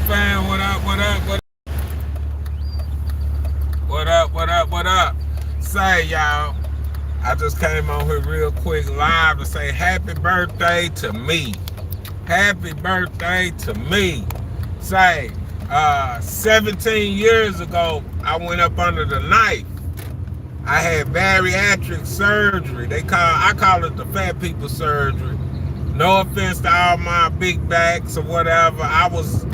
fam? What up? What up? What up? What up? What up? Say, y'all, I just came on here real quick live to say happy birthday to me. Happy birthday to me. Say, 17 years ago, I went up under the knife. I had bariatric surgery. I call it the fat people surgery. No offense to all my big backs or whatever. I was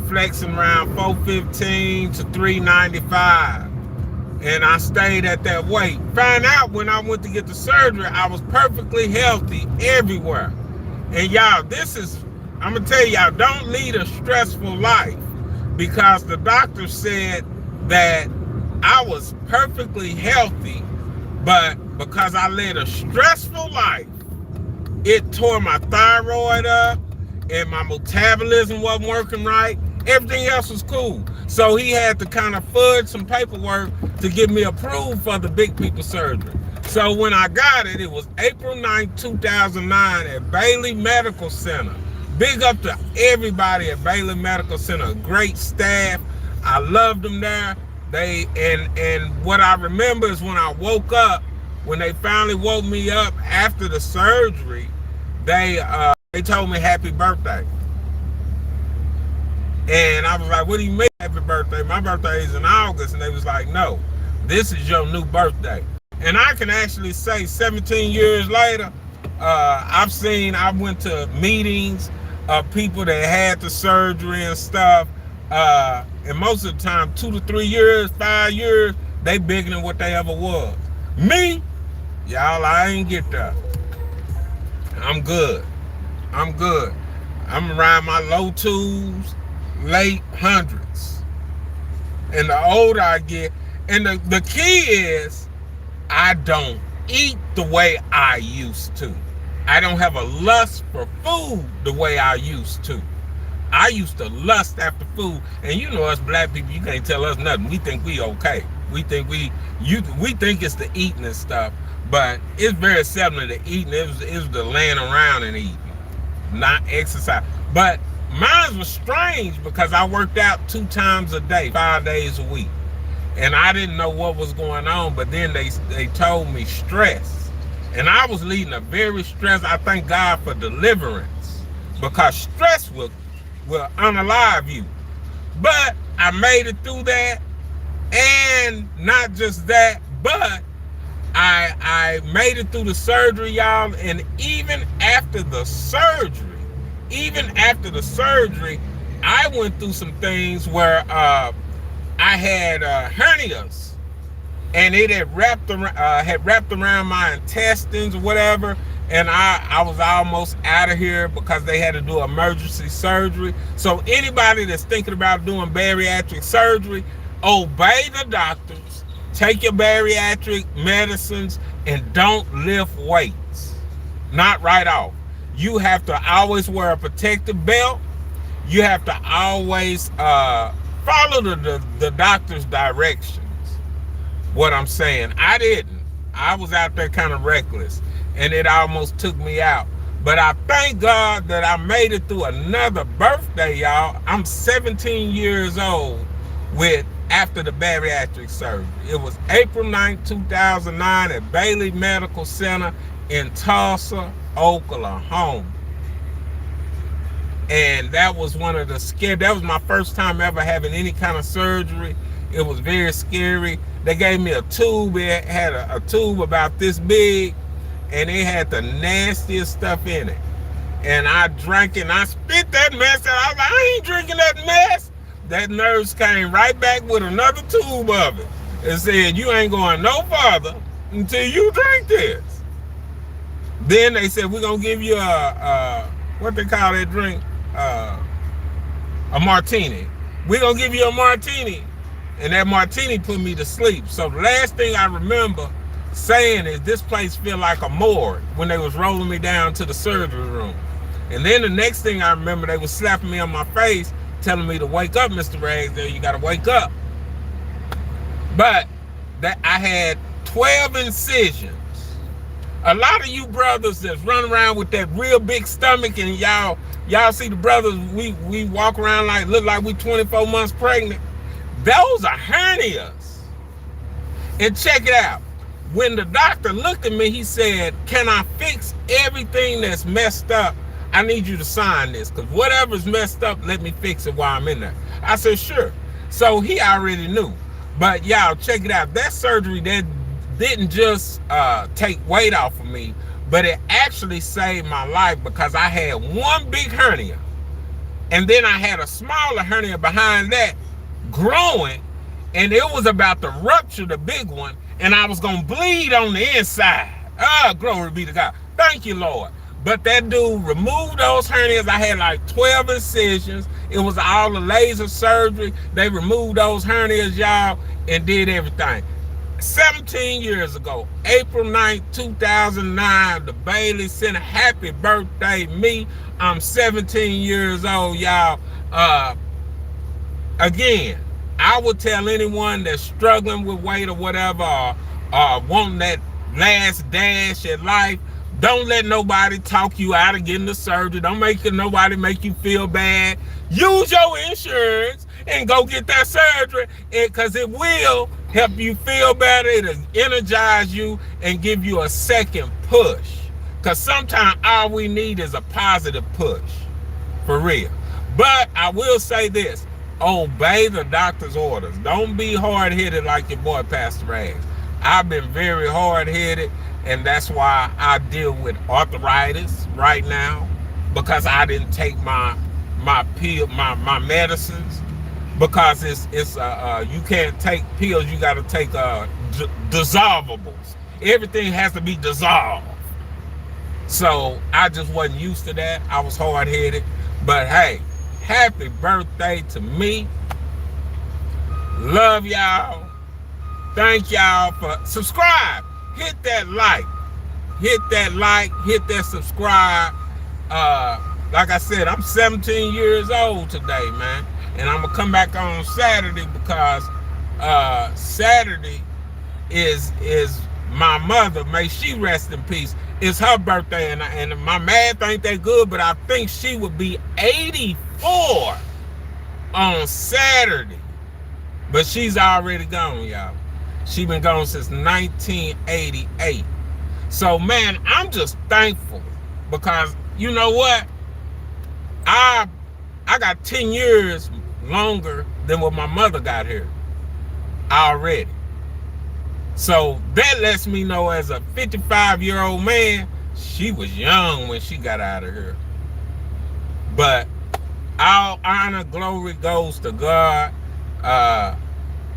flexing around 415 to 395. And I stayed at that weight. Found out when I went to get the surgery, I was perfectly healthy everywhere. And y'all, I'm going to tell y'all, don't lead a stressful life, because the doctor said that I was perfectly healthy, but because I led a stressful life, it tore my thyroid up and my metabolism wasn't working right. Everything else was cool. So he had to kind of fudge some paperwork to get me approved for the big people surgery. So when I got it, it was April 9th, 2009 at Bailey Medical Center. Big up to everybody at Bailey Medical Center. Great staff. I loved them there. And what I remember is when I woke up, when they finally woke me up after the surgery, they told me happy birthday. And I was like, what do you mean happy birthday? My birthday is in August. And they was like, no, this is your new birthday. And I can actually say 17 years later, I went to meetings of people that had the surgery and stuff. And most of the time, 2 to 3 years, 5 years, they bigger than what they ever was. Me, y'all, I ain't get there. I'm good. I'm around my low twos, late hundreds. And the older I get, and the key is, I don't eat the way I used to. I don't have a lust for food the way I used to. I used to lust after food, and you know us black people, you can't tell us nothing. We think we okay. We think it's the eating and stuff, but it's very seldom the eating. It was the laying around and eating, not exercise. But mine was strange because I worked out 2 times a day, 5 days a week, and I didn't know what was going on. But then they told me stress, and I was leading a very stressed. I thank God for deliverance, because stress will unalive you. But I made it through that, and not just that, but I made it through the surgery, y'all. And even after the surgery, I went through some things where I had hernias, and it had wrapped around my intestines or whatever. And I was almost out of here because they had to do emergency surgery. So anybody that's thinking about doing bariatric surgery, obey the doctors, take your bariatric medicines, and don't lift weights. Not right off. You have to always wear a protective belt. You have to always follow the doctor's directions. What I'm saying, I didn't. I was out there kind of reckless, and it almost took me out. But I thank God that I made it through another birthday, y'all. I'm 17 years old after the bariatric surgery. It was April 9th, 2009 at Bailey Medical Center in Tulsa, Oklahoma. And that was that was my first time ever having any kind of surgery. It was very scary. They gave me a tube. It had a tube about this big, and it had the nastiest stuff in it. And I drank it, and I spit that mess out. I was like, I ain't drinking that mess. That nurse came right back with another tube of it and said, you ain't going no farther until you drink this. Then they said, we're going to give you what they call that drink? A martini. We're going to give you a martini. And that martini put me to sleep. So the last thing I remember saying is, this place feel like a morgue, when they was rolling me down to the surgery room. And then the next thing I remember, they was slapping me on my face, telling me to wake up, Mr. Ragsdale, you got to wake up. But I had 12 incisions. A lot of you brothers that's run around with that real big stomach, and y'all see the brothers, we walk around like, look like we 24 months pregnant. Those are hernias. And check it out. When the doctor looked at me, he said, can I fix everything that's messed up? I need you to sign this, because whatever's messed up, let me fix it while I'm in there. I said, sure. So he already knew. But y'all, check it out. That surgery, that didn't just take weight off of me, but it actually saved my life, because I had one big hernia, and then I had a smaller hernia behind that growing, and it was about to rupture the big one, and I was gonna bleed on the inside. Glory be to God. Thank you, Lord. But that dude removed those hernias. I had like 12 incisions. It was all the laser surgery. They removed those hernias, y'all, and did everything. 17 years ago, April 9th, 2009, the Bailey Center. Happy birthday, me. I'm 17 years old, y'all. Again, I would tell anyone that's struggling with weight or whatever, or wanting that last dash at life, don't let nobody talk you out of getting the surgery. Don't nobody make you feel bad. Use your insurance and go get that surgery, because it will help you feel better. It'll energize you and give you a second push, because sometimes all we need is a positive push, for real. But I will say this: obey the doctor's orders. Don't be hard-headed like your boy Pastor Rags. I've been very hard-headed, and that's why I deal with arthritis right now, because I didn't take my medicines, because it's you can't take pills. You got to take dissolvables. Everything has to be dissolved. So I just wasn't used to that. I was hard-headed. But hey, happy birthday to me. Love y'all. Thank y'all for subscribe. Hit that like. Hit that like. Hit that subscribe. Like I said, I'm 17 years old today, man. And I'm going to come back on Saturday, because Saturday is my mother. May she rest in peace. It's her birthday, and my math ain't that good, but I think she would be 84 on Saturday. But she's already gone, y'all. She been gone since 1988. So, man, I'm just thankful, because you know what? I got 10 years longer than what my mother got here already. So that lets me know, as a 55-year-old man, she was young when she got out of here. But all honor, glory goes to God.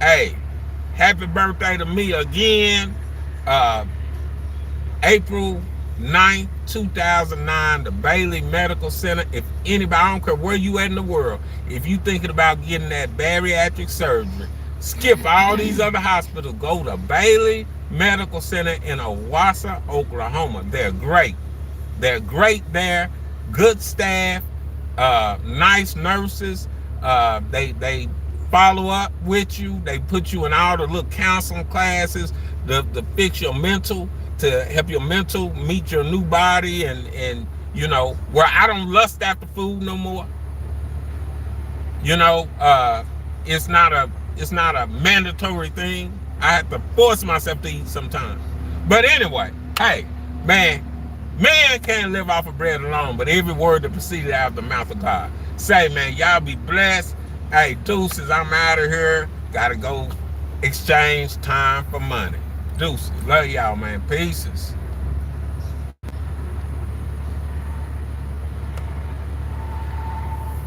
Hey, happy birthday to me again. April 9th, 2009, the Bailey Medical Center. If anybody, I don't care where you at in the world, if you thinking about getting that bariatric surgery, skip all these other hospitals. Go to Bailey Medical Center in Owasso, Oklahoma. They're great. They're great there. Good staff, nice nurses. They follow up with you. They put you in all the little counseling classes to fix your mental, to help your mental meet your new body, and you know, where I don't lust after food no more. You know, it's not a mandatory thing. I have to force myself to eat sometimes. But anyway, hey, man can't live off of bread alone, but every word that proceeded out of the mouth of God. Say, man, y'all be blessed. Hey, deuces, I'm out of here. Gotta go exchange time for money. Deuces. Love y'all, man. Peace.